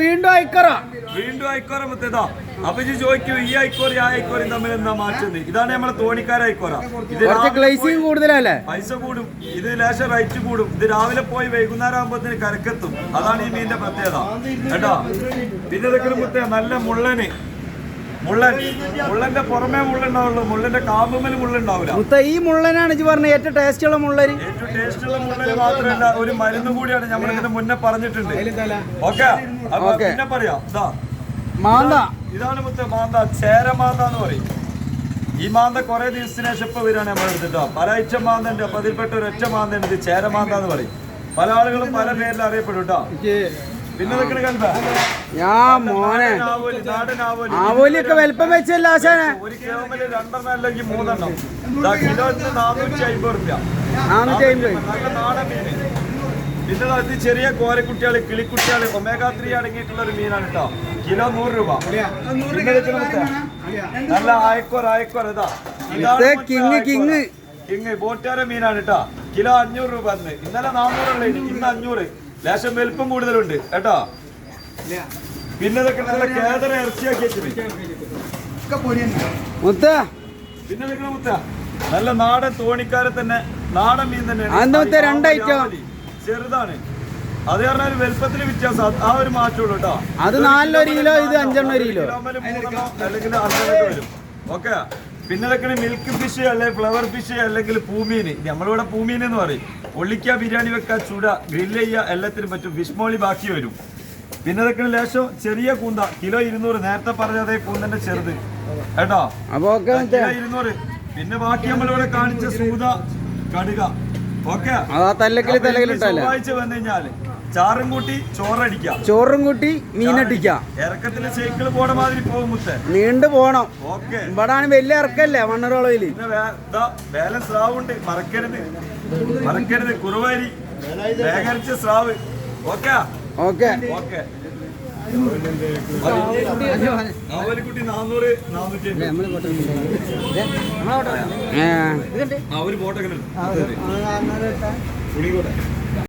വീണ്ടും അയക്കറ മുത്തേതാ. അപ്പൊ ഇത് ചോദിക്കും ഈ അയക്കോറി ആ അയക്കോറിയും തമ്മിൽ എന്താ മാറ്റുന്നത്? ഇതാണ് നമ്മളെ തോണിക്കാര അയക്കോറ. ഇത് കൂടുതലല്ലേ, പൈസ കൂടും, ഇത് ലേശം റേറ്റ് കൂടും. ഇത് രാവിലെ പോയി വൈകുന്നേരം ആകുമ്പോഴത്തേന് കരക്കെത്തും. അതാണ് ഈ മീനിന്റെ പ്രത്യേകത കേട്ടോ. പിന്നെ ഇതൊക്കെ മുത്തേ നല്ല മുള്ളന്റെ പുറമേ മുള്ളുണ്ടാവുള്ളൂ, മുള്ളന്റെ കാമ്പുമേൽ മുള്ളുണ്ടാവില്ല. ഈ മുള്ളനാണ് ഇത് പറഞ്ഞ ഏറ്റവും ടേസ്റ്റുള്ള മുള്ളന്. ഏറ്റവും ടേസ്റ്റുള്ള മുള്ളന് മാത്രമല്ല ഒരു മരുന്ന് കൂടിയാണ് നമ്മളിതിന് മുന്നേ പറഞ്ഞിട്ടുണ്ട്. ഓക്കെ, പിന്നെ പറയാം. ഇതാണ് മുത്തേ മാന്ത, ചേരമാന്ത എന്ന് പറയും. ഈ മാന്ത കുറെ ദിവസത്തിന് ശേഷം ഇപ്പൊ വരികയാണ് നമ്മൾ എടുത്തിട്ടോ. പല ഐറ്റം മാന്തണ്ട്, അപ്പൊ അതിൽപ്പെട്ട ഒരു ഒറ്റ മാന്തണ്ട്, ഇത് ചേരമാന്ത എന്ന് പറയും. പല ആളുകളും പല പേരിൽ അറിയപ്പെടും കേട്ടോ. പിന്നെ ആവോലിയൊക്കെ വലിപ്പം വെച്ചല്ല ആശാനെ. ഒരു കിലോമീറ്റർ 2 അല്ലെങ്കിൽ 3 കിലോ 450 രൂപ. നല്ല നാടൻ മീന്. പിന്നെ ഇത് ചെറിയ കോരക്കുട്ടികള്, കിളിക്കുട്ടികള്, ഒമേഗ3 അടങ്ങിയിട്ടുള്ള ഒരു മീനാണ് കേട്ടോ. കിലോ 100 രൂപ. നല്ല ആയക്കോർ ഇതാ കിങ് ബോട്ടുകാര മീനാണ് കേട്ടോ. കിലോ 500 രൂപ. ഇന്നലെ 400 ഇന്ന് 500. ലേശം വലുപ്പം കൂടുതലുണ്ട് കേട്ടോ. പിന്നെ ഇതൊക്കെ നല്ല കേദറ ഇറച്ചിയാക്കി പിന്നെ നല്ല നാടൻ തോണിക്കാരെ തന്നെ നാടൻ മീൻ തന്നെയാണ്. ചെറുതാണ്, അത് കാരണം ഒരു വലുപ്പത്തിൽ വ്യത്യാസം, ആ ഒരു മാറ്റമുള്ളൂ കേട്ടോ. അത് 4 കിലോ, ഇത് 5 കിലോ, അല്ലെങ്കിൽ 5 വരും. ഓക്കെ. പിന്നെ ഇതൊക്കെ മിൽക്ക് ഫിഷ് അല്ലെങ്കിൽ ഫ്ലവർ ഫിഷ് അല്ലെങ്കിൽ പൂമീന്. നമ്മളിവിടെ പൂമീൻ എന്ന് പറയും. ഒള്ളിക്ക, ബിരിയാണി വെക്കുക, ചുട, ഗ്രില്ല് ചെയ്യുക, എല്ലാത്തിനും പറ്റും. ഫിഷ് മോളി ബാക്കി വരും. പിന്നെ ഇതൊക്കെ ലേശം ചെറിയ കൂന്ത, കിലോ 200. നേരത്തെ പറഞ്ഞതേ കൂന്തന്റെ ചെറുത് കേട്ടോ, കിലോ 200. പിന്നെ ബാക്കി നമ്മളിവിടെ കാണിച്ച സൂത, കടുക. ഓക്കെ. ചൊവ്വാഴ്ച വന്നു കഴിഞ്ഞാല് ചാറും കൂട്ടി ചോറും കൂട്ടി മീനടിക്കാം. ഇറക്കത്തില് സൈക്കിള് പോണ മാതിരി പോകും മുത്തേ, നീണ്ടു പോണം. ഓക്കെ. ഇവിടെ വലിയ ഇറക്കല്ലേ മണ്ണറോളയില്. വേല സ്രാവുണ്ട്, മറക്കരുത്. കുറുവാരി, വേഗരിച്ച സ്രാവ്. ഓക്കെ. ആവലിക്കുട്ടി 400, 450. ഒരു ബോട്ടൊക്കെ